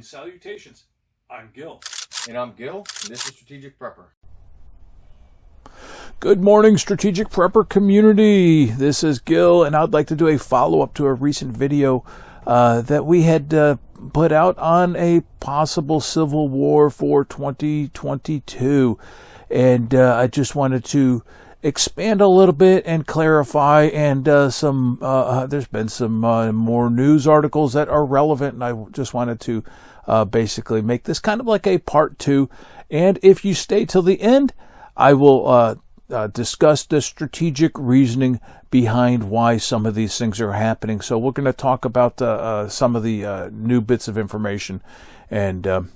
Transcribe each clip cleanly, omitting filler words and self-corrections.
And salutations, I'm Gil. And I'm Gil, and this is Strategic Prepper. Good morning, Strategic Prepper community. This is Gil, and I'd like to do a follow-up to a recent video that we had put out on a possible civil war for 2022. And I just wanted to expand a little bit and clarify, and there's been some more news articles that are relevant, and I just wanted to basically make this kind of like a part 2. And if you stay till the end, I will discuss the strategic reasoning behind why some of these things are happening. So we're going to talk about some of the new bits of information. And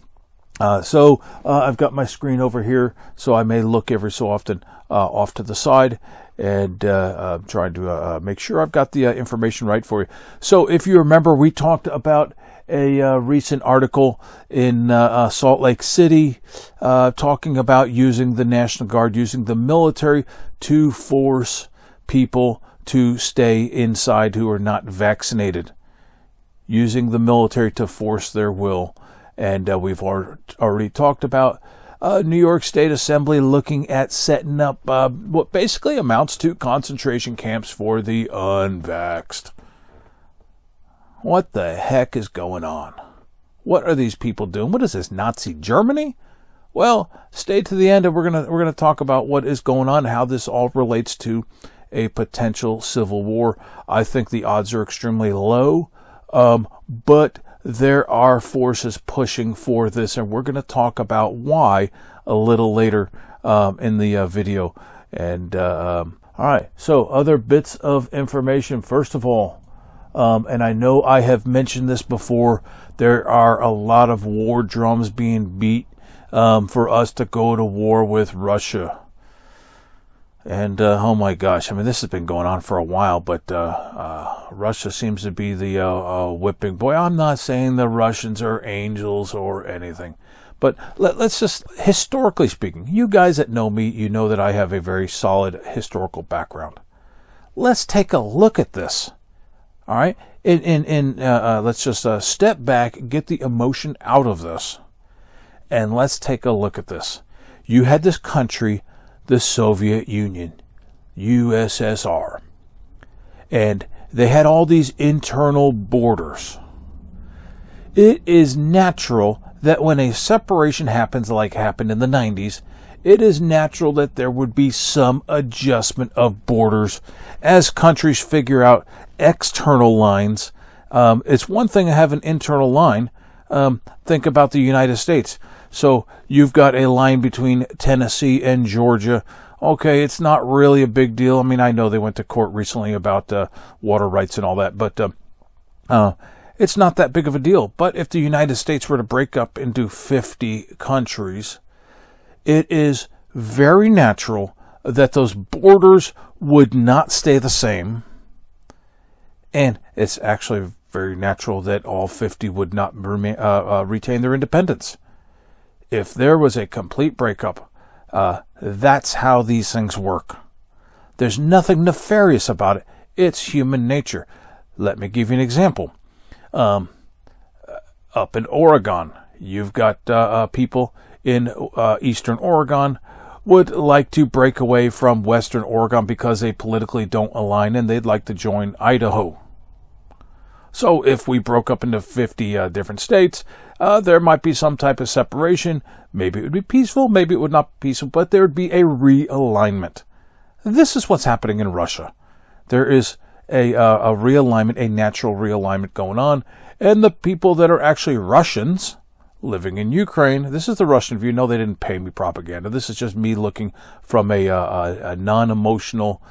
so I've got my screen over here, so I may look every so often off to the side and trying to make sure I've got the information right for you. So if you remember, we talked about a recent article in Salt Lake City talking about using the National Guard, using the military to force people to stay inside who are not vaccinated, using the military to force their will. And we've already talked about New York State Assembly looking at setting up what basically amounts to concentration camps for the unvaxxed. What the heck is going on? What are these people doing? What is this, Nazi Germany? Well, stay to the end, and we're gonna talk about what is going on, how this all relates to a potential civil war. I think the odds are extremely low, but there are forces pushing for this, and we're going to talk about why a little later in the video. And all right, so other bits of information. First of all, and I know I have mentioned this before, there are a lot of war drums being beat for us to go to war with Russia. And oh my gosh, I mean, this has been going on for a while, but Russia seems to be the whipping boy. I'm not saying the Russians are angels or anything, but let's just, historically speaking, you guys that know me, you know that I have a very solid historical background. Let's take a look at this. All right, let's just step back, get the emotion out of this, and let's take a look at this. You had this country, the Soviet Union, USSR, and they had all these internal borders. It is natural that when a separation happens, like happened in the 90s, it is natural that there would be some adjustment of borders as countries figure out external lines. It's one thing to have an internal line. Think about the United States. So you've got a line between Tennessee and Georgia. Okay, it's not really a big deal. I mean, I know they went to court recently about water rights and all that, but it's not that big of a deal. But if the United States were to break up into 50 countries, it is very natural that those borders would not stay the same. And it's actually very natural that all 50 would not retain their independence. If there was a complete breakup, that's how these things work. There's nothing nefarious about it. It's human nature. Let me give you an example. Up in Oregon, you've got people in eastern Oregon would like to break away from western Oregon because they politically don't align, and they'd like to join Idaho. So if we broke up into 50 different states, there might be some type of separation. Maybe it would be peaceful, maybe it would not be peaceful, but there would be a realignment. This is what's happening in Russia. There is a realignment, a natural realignment going on, and the people that are actually Russians living in Ukraine, this is the Russian view. No, they didn't pay me propaganda. This is just me looking from a non-emotional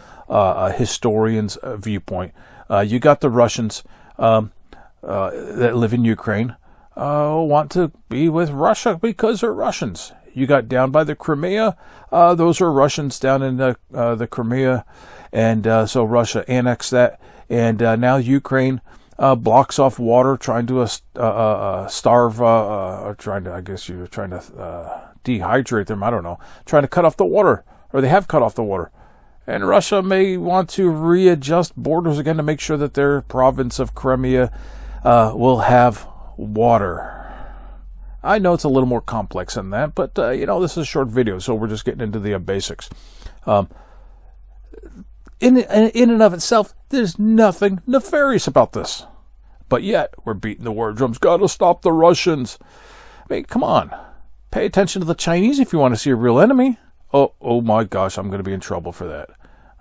historian's viewpoint. You got the Russians that live in Ukraine want to be with Russia because they're Russians. You got down by the Crimea, those are Russians down in the Crimea, and so Russia annexed that, and now Ukraine blocks off water, trying to starve, or trying to, I guess you're trying to dehydrate them, I don't know, trying to cut off the water, or they have cut off the water. And Russia may want to readjust borders again to make sure that their province of Crimea will have water. I know it's a little more complex than that, but, this is a short video, so we're just getting into the basics. In and of itself, there's nothing nefarious about this. But yet, we're beating the war drums. Gotta stop the Russians. I mean, come on. Pay attention to the Chinese if you want to see a real enemy. Oh my gosh, I'm going to be in trouble for that.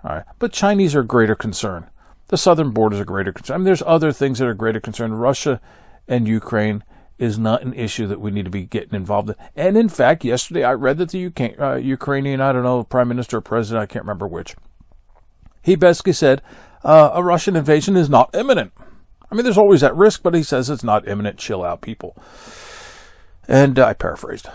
All right. But Chinese are a greater concern. The southern border is a greater concern. I mean, there's other things that are greater concern. Russia and Ukraine is not an issue that we need to be getting involved in. And in fact, yesterday I read that the Ukrainian, I don't know, prime minister or president, I can't remember which, he basically said a Russian invasion is not imminent. I mean, there's always that risk, but he says it's not imminent. Chill out, people. And I paraphrased.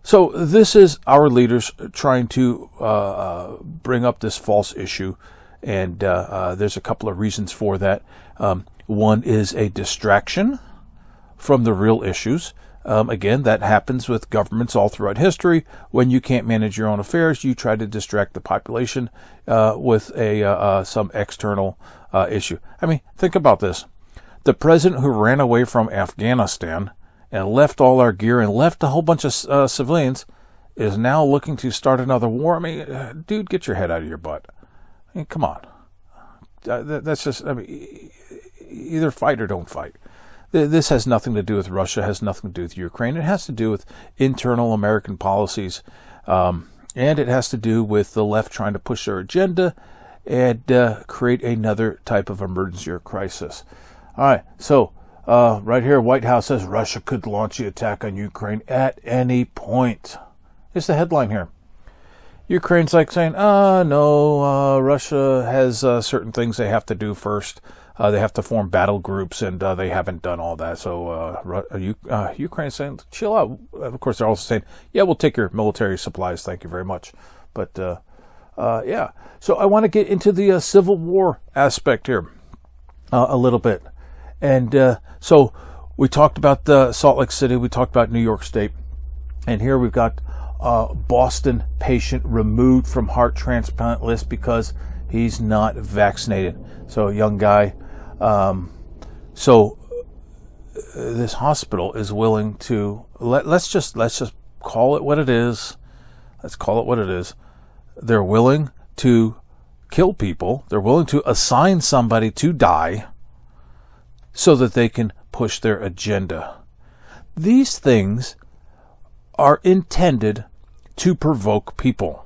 So this is our leaders trying to bring up this false issue, and there's a couple of reasons for that. One is a distraction from the real issues. Again, that happens with governments all throughout history. When you can't manage your own affairs, you try to distract the population with some external issue. I mean, think about this. The president who ran away from Afghanistan and left all our gear and left a whole bunch of civilians is now looking to start another war. I mean, dude, get your head out of your butt. I mean, come on. That's just, I mean, either fight or don't fight. This has nothing to do with Russia, has nothing to do with Ukraine. It has to do with internal American policies, and it has to do with the left trying to push their agenda and create another type of emergency or crisis. All right, so right here, White House says Russia could launch the attack on Ukraine at any point. It's the headline here. Ukraine's like saying, no, Russia has certain things they have to do first. They have to form battle groups, and they haven't done all that. So Ukraine's saying, chill out. Of course, they're also saying, yeah, we'll take your military supplies. Thank you very much. But, yeah. So I want to get into the Civil War aspect here a little bit. And so we talked about Salt Lake City. We talked about New York State. And here we've got Boston patient removed from heart transplant list because he's not vaccinated. So a young guy. So this hospital is willing to let's just call it what it is. Let's call it what it is. They're willing to kill people. They're willing to assign somebody to die so that they can push their agenda. These things are intended to provoke people.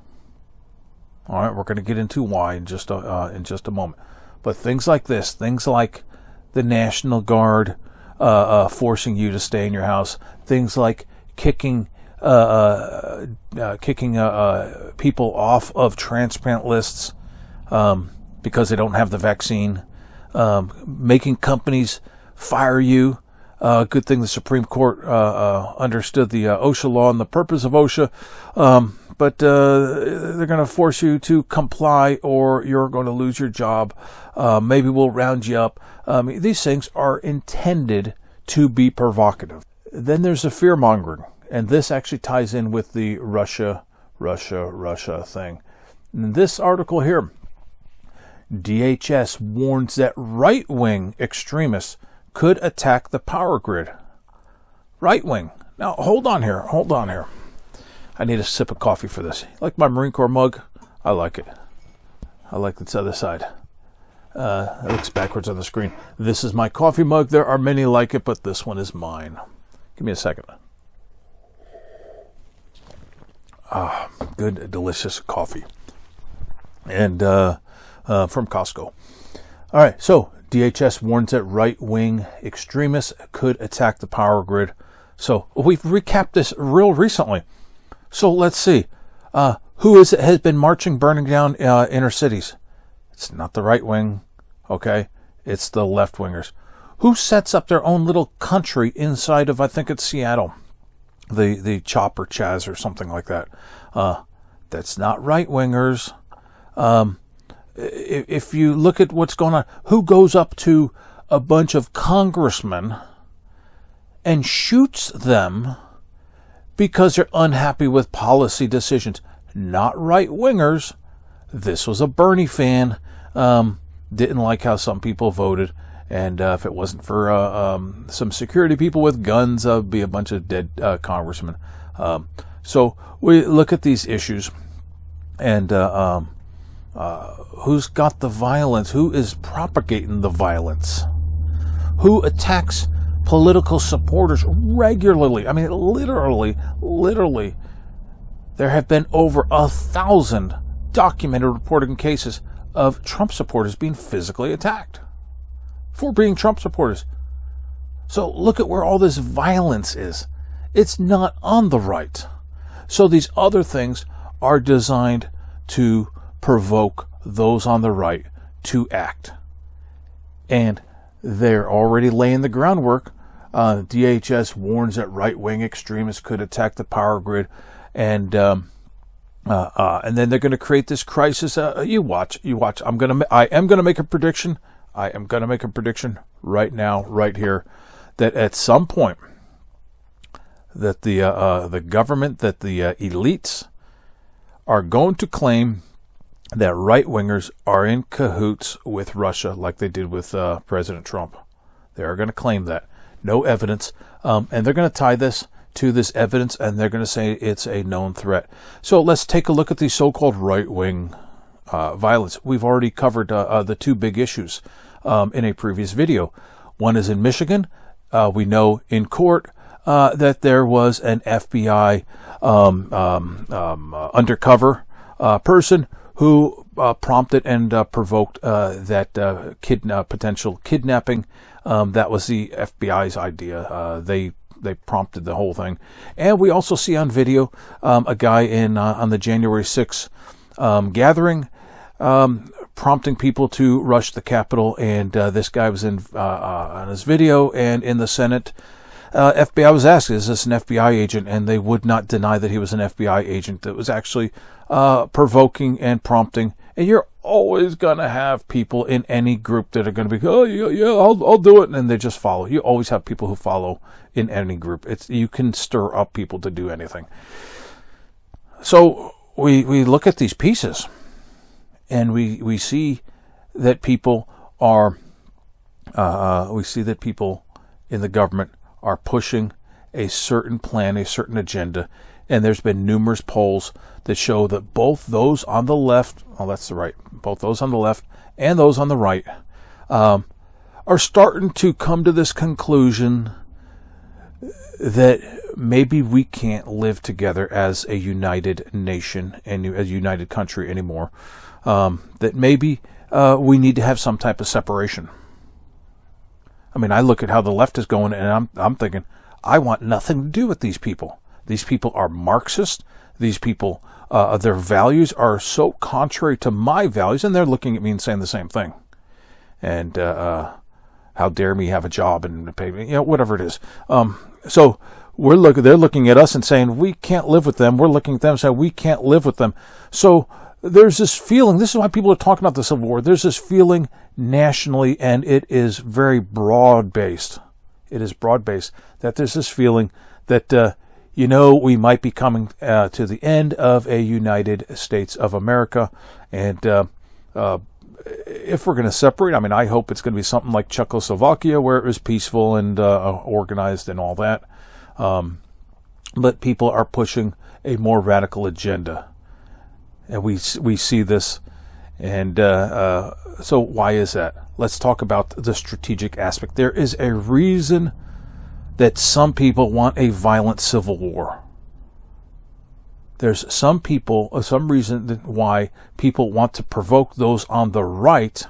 All right, we're going to get into why in just a moment. But things like this, things like the National Guard forcing you to stay in your house, things like kicking people off of transplant lists because they don't have the vaccine, making companies fire you. Good thing the Supreme Court understood the OSHA law and the purpose of OSHA. But they're going to force you to comply or you're going to lose your job. Maybe we'll round you up. These things are intended to be provocative. Then there's the fear-mongering. And this actually ties in with the Russia thing. In this article here, DHS warns that right-wing extremists could attack the power grid. Right-wing. Now, hold on here. I need a sip of coffee for this. Like my Marine Corps mug? I like it. I like this other side. It looks backwards on the screen. This is my coffee mug. There are many like it, but this one is mine. Give me a second. Good, delicious coffee. And from Costco. All right, so DHS warns that right-wing extremists could attack the power grid. So we've recapped this real recently. So let's see. Who has been marching, burning down inner cities? It's not the right wing, okay? It's the left wingers. Who sets up their own little country inside of, I think it's Seattle, the Chop or Chaz or something like that? That's not right wingers. If you look at what's going on, who goes up to a bunch of congressmen and shoots them because they're unhappy with policy decisions? Not right-wingers. This was a Bernie fan. Didn't like how some people voted And if it wasn't for some security people with guns, there'd be a bunch of dead congressmen. So we look at these issues, and who's got the violence? Who is propagating the violence? Who attacks political supporters regularly? I mean, literally, there have been over 1,000 documented reported cases of Trump supporters being physically attacked for being Trump supporters. So look at where all this violence is. It's not on the right. So these other things are designed to provoke those on the right to act. And they're already laying the groundwork. DHS warns that right-wing extremists could attack the power grid, and then they're going to create this crisis. You watch. I am going to make a prediction. I am going to make a prediction right now, right here, that at some point, that the government, that the elites are going to claim that right-wingers are in cahoots with Russia, like they did with President Trump. They are going to claim that. No evidence. And they're going to tie this to this evidence, and they're going to say it's a known threat. So let's take a look at the so-called right-wing violence. We've already covered the two big issues in a previous video. One is in Michigan. We know in court that there was an FBI undercover person who prompted and provoked that potential kidnapping. That was the FBI's idea. They prompted the whole thing. And we also see on video a guy on the January 6th gathering, prompting people to rush the Capitol. And this guy was on his video, and in the Senate, FBI was asked, is this an FBI agent? And they would not deny that he was an FBI agent. That was actually provoking and prompting. And you're always going to have people in any group that are going to be, oh, yeah, I'll do it. And they just follow. You always have people who follow in any group. You can stir up people to do anything. So we look at these pieces, and we see that people are, we see that people in the government are pushing a certain plan, a certain agenda. And there's been numerous polls that show that both those on the left, that's the right, both those on the left and those on the right are starting to come to this conclusion that maybe we can't live together as a united nation and a united country anymore. That maybe we need to have some type of separation. I mean, I look at how the left is going, and I'm thinking, I want nothing to do with these people. These people are Marxist. These people, their values are so contrary to my values, and they're looking at me and saying the same thing. And how dare me have a job and pay me, whatever it is. So they're looking at us and saying we can't live with them. We're looking at them and saying we can't live with them. So there's this feeling. This is why people are talking about the Civil War. There's this feeling nationally, and it is very broad-based. It is broad-based that there's this feeling that we might be coming to the end of a United States of America. And if we're going to separate, I mean, I hope it's going to be something like Czechoslovakia, where it was peaceful and organized and all that. But people are pushing a more radical agenda. And we see this. And so why is that? Let's talk about the strategic aspect. There is a reason that some people want a violent civil war. There's some reason why people want to provoke those on the right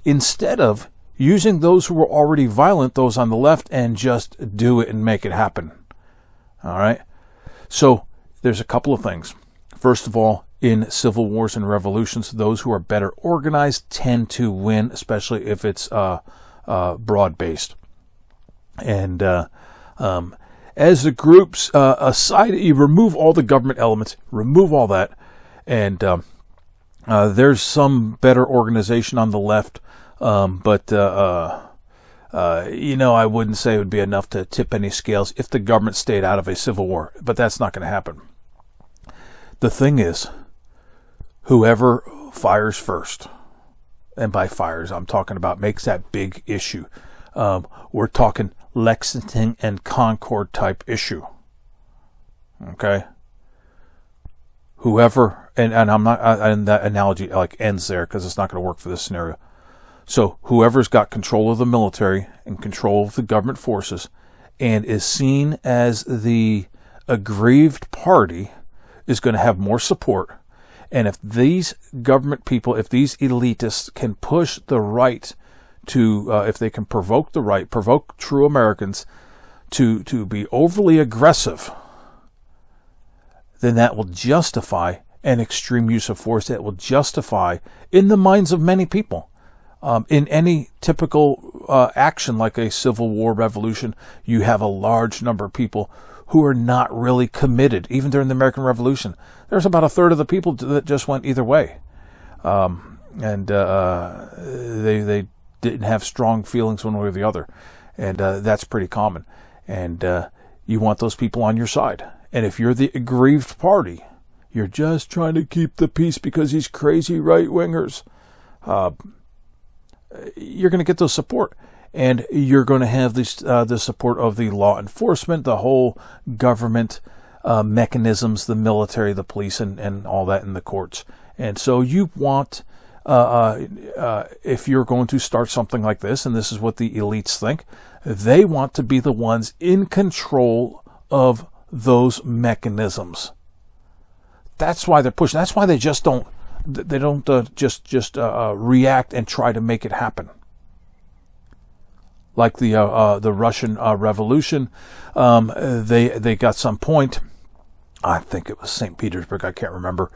instead of using those who are already violent, those on the left, and just do it and make it happen. All right? So there's a couple of things. First of all, in civil wars and revolutions, those who are better organized tend to win, especially if it's broad-based. And as the groups aside, you remove all the government elements, remove all that, and there's some better organization on the left, but I wouldn't say it would be enough to tip any scales if the government stayed out of a civil war, but that's not going to happen. The thing is, whoever fires first and by fires, I'm talking about makes that big issue. We're talking Lexington and Concord type issue. Okay? Whoever, and I'm not, and that analogy like ends there because it's not going to work for this scenario. So whoever's got control of the military and control of the government forces and is seen as the aggrieved party is going to have more support. And if these government people, if these elitists can push the right to, if they can provoke the right, provoke true Americans to be overly aggressive, then that will justify an extreme use of force. That will justify, in the minds of many people, in any typical action like a civil war revolution, you have a large number of people who are not really committed. Even during the American Revolution, there's about a third of the people that just went either way. They didn't have strong feelings one way or the other. And that's pretty common. And you want those people on your side. And if you're the aggrieved party, you're just trying to keep the peace because these crazy right-wingers, you're going to get those support. And you're going to have the support of the law enforcement, the whole government mechanisms, the military, the police, and all that in the courts. And so you want, if you're going to start something like this, and this is what the elites think, they want to be the ones in control of those mechanisms. That's why they're pushing. That's why they just don't. They don't just react and try to make it happen. Like the Russian Revolution, they got some point. I think it was St. Petersburg. I can't remember,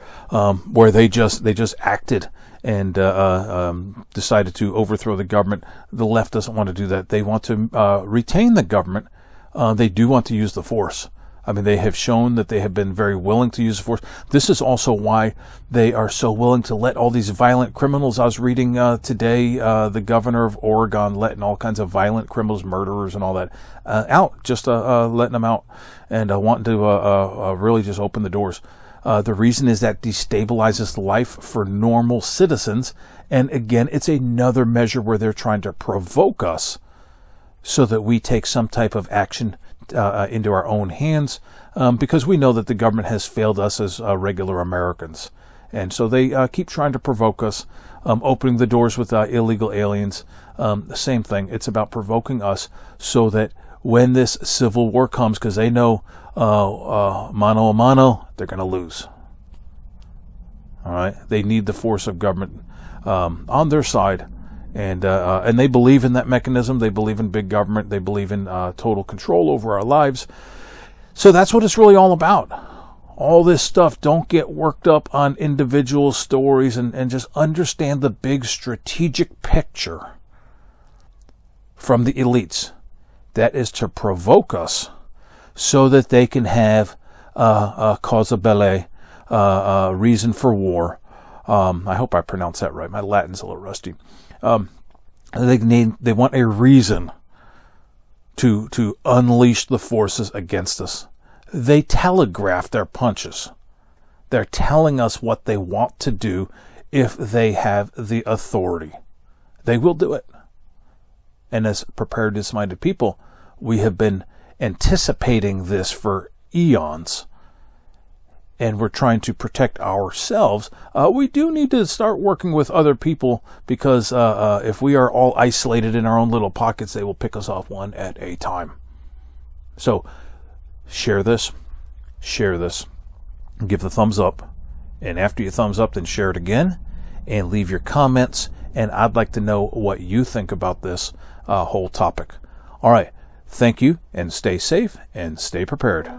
where they just acted and decided to overthrow the government. The left doesn't want to do that. They want to retain the government. They do want to use the force. I mean, they have shown that they have been very willing to use the force. This is also why they are so willing to let all these violent criminals. I was reading today, the governor of Oregon letting all kinds of violent criminals, murderers and all that, out, just letting them out and wanting to really just open the doors. The reason is that destabilizes life for normal citizens. And again, it's another measure where they're trying to provoke us so that we take some type of action into our own hands, because we know that the government has failed us as regular Americans. And so they keep trying to provoke us, opening the doors with illegal aliens. The same thing. It's about provoking us so that when this civil war comes, because they know mano a mano, they're going to lose. All right? They need the force of government on their side. And they believe in that mechanism. They believe in big government. They believe in total control over our lives. So that's what it's really all about. All this stuff, don't get worked up on individual stories and just understand the big strategic picture from the elites. That is to provoke us so that they can have causa belli, reason for war. I hope I pronounced that right. My Latin's a little rusty. They want a reason to unleash the forces against us. They telegraph their punches. They're telling us what they want to do if they have the authority. They will do it. And as preparedness-minded people, we have been anticipating this for eons. And we're trying to protect ourselves. We do need to start working with other people because if we are all isolated in our own little pockets, they will pick us off one at a time. So share this, give the thumbs up, and after you thumbs up, then share it again, and leave your comments. And I'd like to know what you think about this whole topic. All right, thank you, and stay safe and stay prepared.